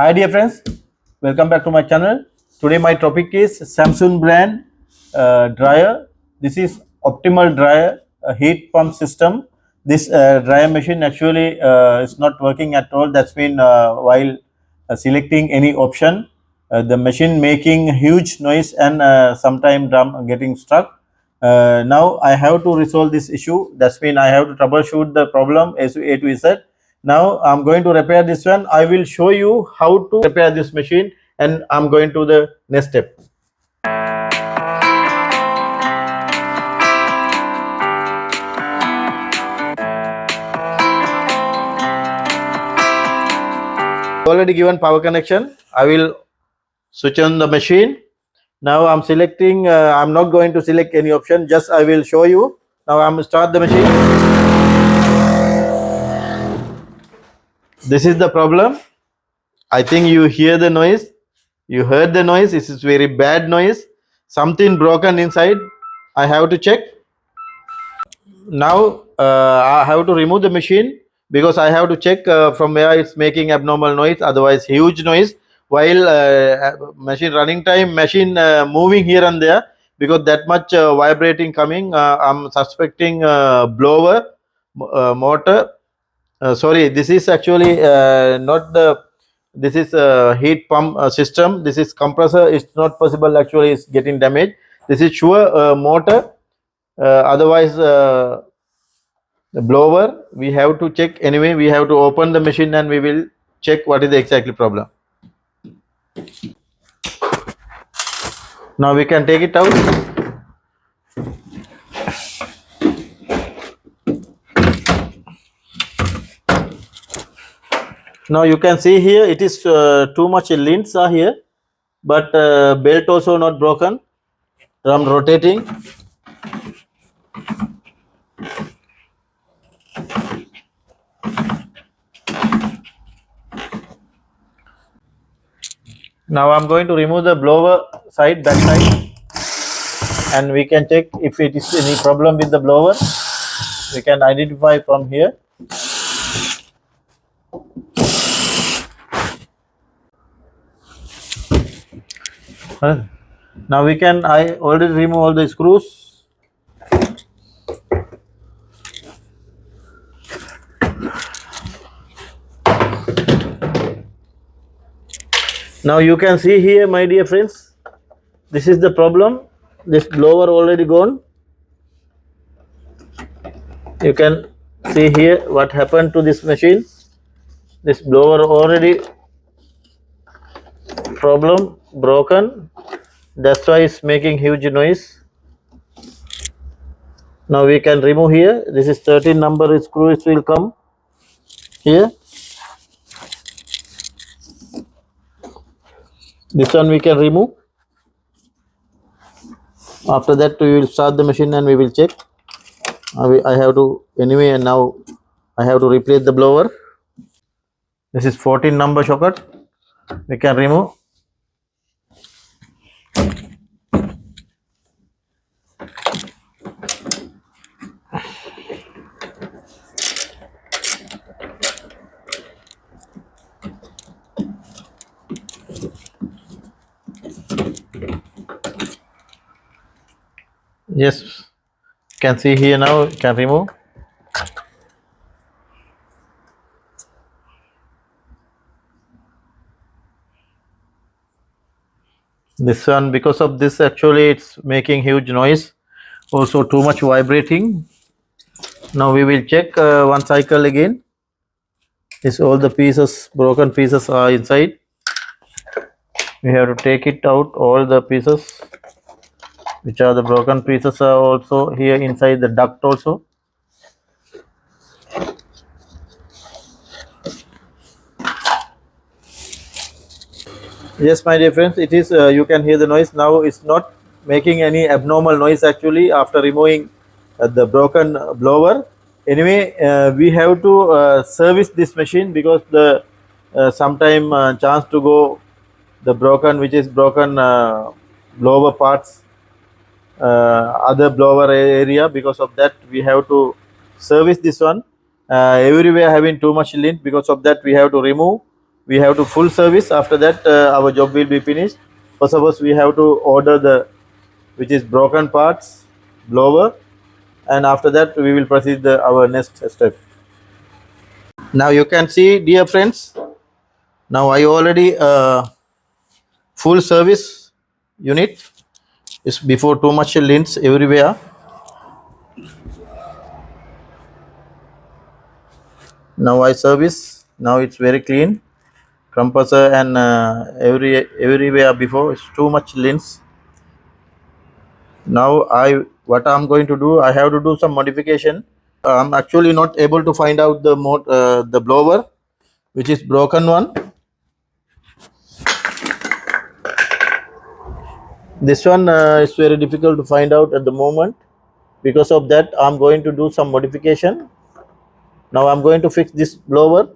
Hi dear friends, welcome back to my channel. Today my topic is Samsung brand dryer. This is optimal dryer heat pump system. This dryer machine actually is not working at all. That's been while selecting any option, the machine making huge noise and sometime drum getting stuck. Now I have to resolve this issue. That's mean I have to troubleshoot the problem A to Z. Now I'm going to repair this one. I will show you how to repair this machine, and I'm going to the next step. Already given power connection. I will switch on the machine. Now I'm selecting, I'm not going to select any option, just I will show you. Now I'm start the machine. This is the problem. I think you hear the noise. You heard the noise. This is very bad noise. Something broken inside. I have to check. Now I have to remove the machine because I have to check from where it's making abnormal noise, otherwise huge noise while machine running time, machine moving here and there, because that much vibrating coming. I'm suspecting blower motor. Sorry, this is actually not the, this is a heat pump system. This is compressor. It's not possible actually, it's getting damaged. This is sure motor. Otherwise the blower, we have to check anyway. We have to open the machine and we will check what is the exactly problem. Now we can take it out. Now you can see here it is too much lints are here, but belt also not broken. Drum rotating. Now I'm going to remove the blower side, back side, and we can check if it is any problem with the blower. We can identify from here. Now we can, I already remove all the screws. Now you can see here, my dear friends, this is the problem. This blower already gone. You can see here what happened to this machine. This blower already problem broken. That's why it's making huge noise. Now we can remove here. This is 13 number screws will come here. This one we can remove. After that we will start the machine and we will check. I have to anyway, and now I have to replace the blower. This is 14 number socket. We can remove. Yes, can see here now, can remove. This one, because of this actually it's making huge noise, also too much vibrating. Now we will check one cycle again. This all the pieces, broken pieces are inside. We have to take it out, all the pieces which are the broken pieces are also here inside the duct also. Yes, my dear friends, it is you can hear the noise. Now it's not making any abnormal noise actually after removing the broken blower. Anyway, we have to service this machine because the sometime chance to go the broken, which is broken blower parts, other blower area. Because of that we have to service this one. Everywhere having too much lint, because of that we have to remove we have to full service. After that our job will be finished. First of all we have to order the which is broken parts blower, and after that we will proceed our next step. Now you can see, dear friends, now I already full service unit is before too much lints everywhere. Now I service, now it's very clean compressor, and everywhere before it's too much lints. Now what I'm going to do, I have to do some modification. I'm actually not able to find out the blower which is broken one. This one is very difficult to find out at the moment. Because of that I'm going to do some modification. Now I'm going to fix this blower.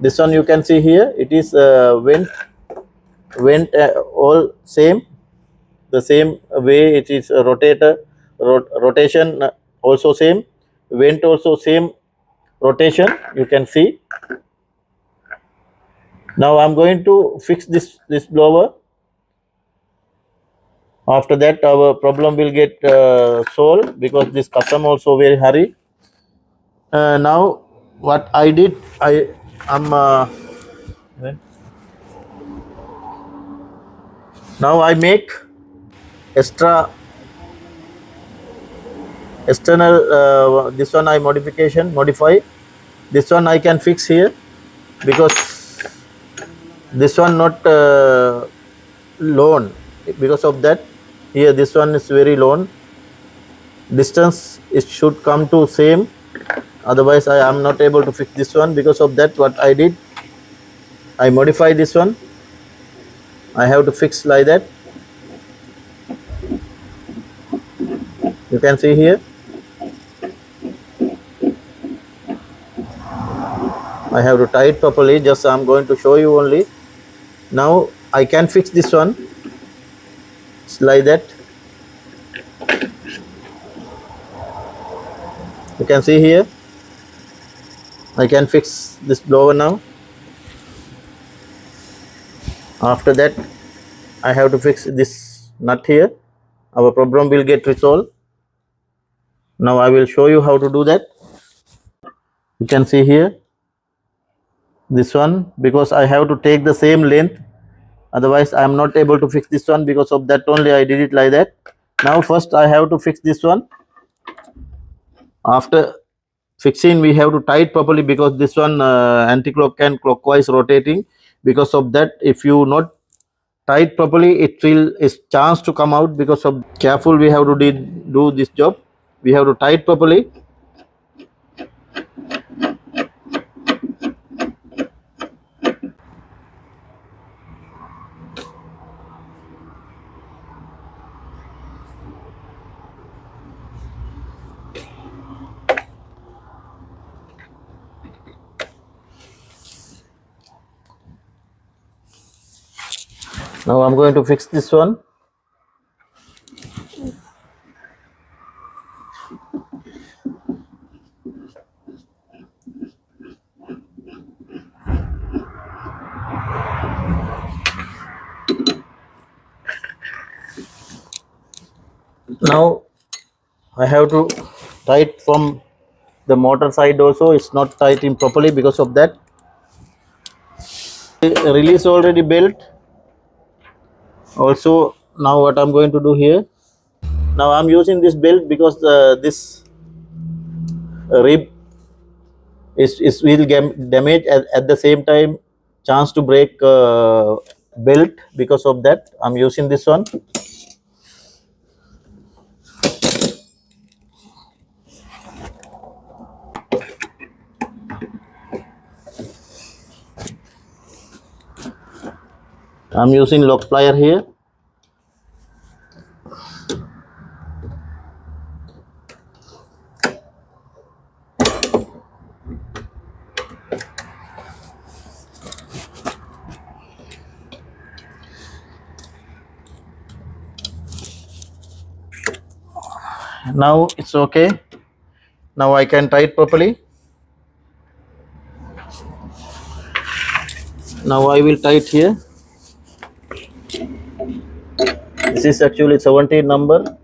This one you can see here, it is vent all same, the same way. It is a rotation also same, vent also same rotation, you can see. Now I'm going to fix this blower. After that our problem will get solved, because this customer also very hurry. Now what I did, now I make external this one I modify. This one I can fix here, because this one not lone. Because of that here this one is very lone. Distance it should come to same, otherwise I am not able to fix this one. Because of that what I did, I modify this one. I have to fix like that. You can see here I have to tie it properly. Just I'm going to show you only. Now I can fix this one. It's like that. You can see here I can fix this blower now. After that I have to fix this nut here. Our problem will get resolved. Now I will show you how to do that. You can see here this one, because I have to take the same length, otherwise I am not able to fix this one. Because of that only I did it like that. Now first I have to fix this one. After fixing we have to tie it properly, because this one anti-clock and clockwise rotating. Because of that if you not tie it properly it will is chance to come out. Because of careful we have to do this job. We have to tie it properly. Now I'm going to fix this one. Now I have to tie it from the motor side also. It's not tied in properly. Because of that release already belt also. Now what I'm going to do here, now I'm using this belt because this rib is will get damage, at the same time chance to break belt. Because of that I'm using this one. I'm using lock plier here. Now it's okay. Now I can tie it properly. Now I will tight here. This is actually 17 number.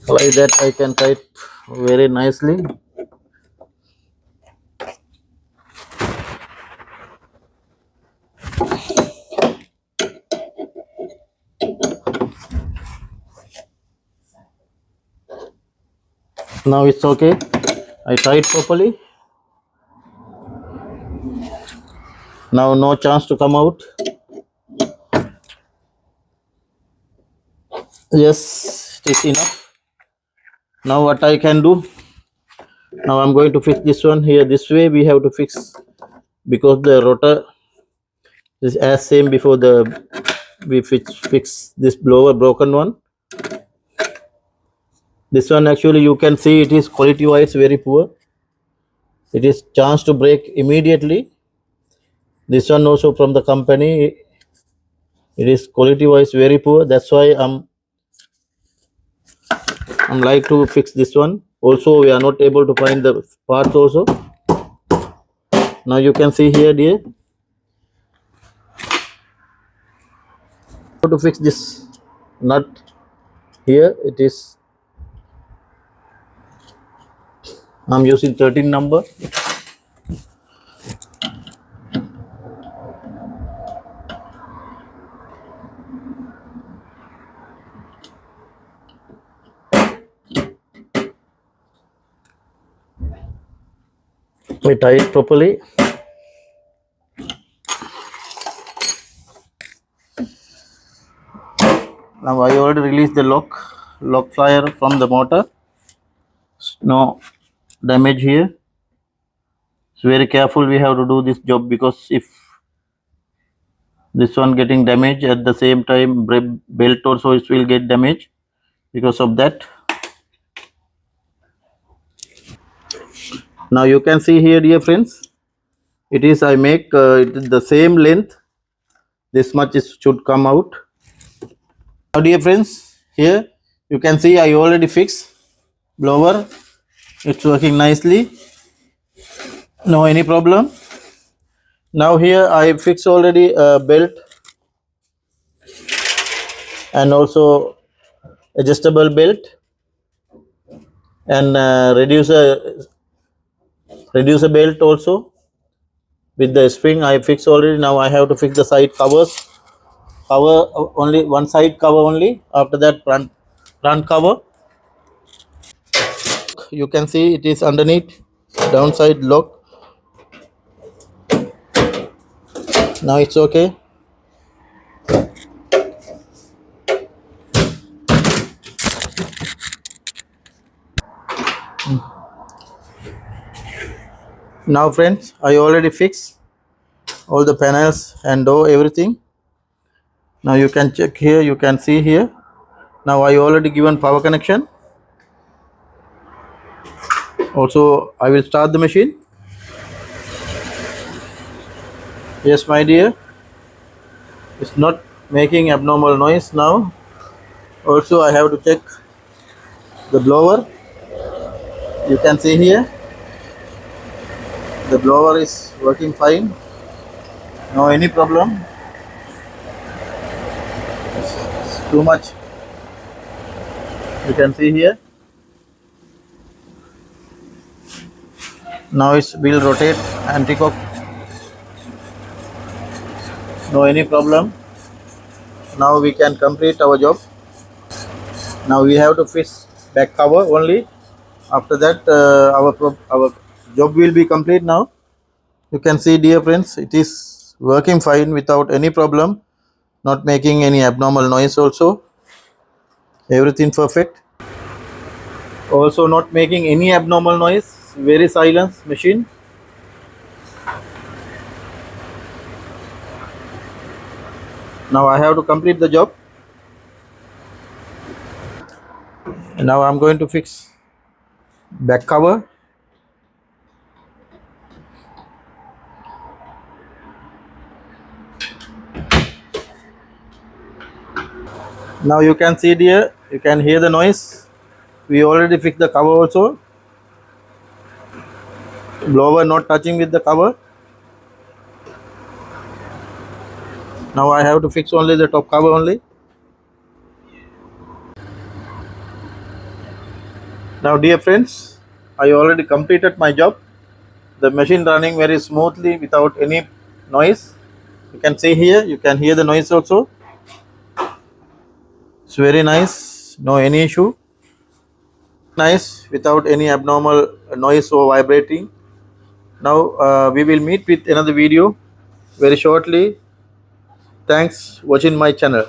Like that I can tight very nicely. Now it's okay. I tied properly. Now no chance to come out. Yes, it is enough. Now what I can do? Now I'm going to fix this one here. This way we have to fix, because the rotor is as same before the we fix this blower broken one. This one actually you can see it is quality wise very poor. It is chance to break immediately. This one also from the company, it is quality wise very poor. That's why I'm like to fix this one. Also we are not able to find the parts also. Now you can see here dear, how to fix this nut here. It is, I'm using 13 number. We tie it properly. Now I already released the lock flyer from the motor. No damage here. It's very careful we have to do this job, because if this one getting damaged at the same time belt also it will get damaged because of that. Now you can see here dear friends, it is I make it is the same length, this much is should come out. Now dear friends, here you can see I already fixed blower. It's working nicely, no any problem. Now here I fix already a belt and also adjustable belt and reduce a belt also with the spring I fix already. Now I have to fix the side covers, cover only one side cover only, after that front cover. You can see it is underneath, downside lock. Now it's okay. Now friends, I already fixed all the panels and door everything. Now you can check here, you can see here. Now I already given power connection. Also I will start the machine. Yes my dear, it's not making abnormal noise now. Also I have to check the blower. You can see here the blower is working fine, no any problem. It's too much, you can see here. Now it will rotate anti-cock, no any problem. Now we can complete our job. Now we have to fix back cover only. After that our job will be complete. Now you can see dear friends, it is working fine without any problem, not making any abnormal noise also, everything perfect. Also not making any abnormal noise, very silent machine. Now I have to complete the job. Now I'm going to fix back cover. Now you can see dear, you can hear the noise. We already fixed the cover also. blower not touching with the cover. Now I have to fix only the top cover only. Now dear friends, I already completed my job. The machine running very smoothly without any noise. You can see here, you can hear the noise also. It's very nice, no any issue. Nice without any abnormal noise or vibrating. Now we will meet with another video very shortly. Thanks watching my channel.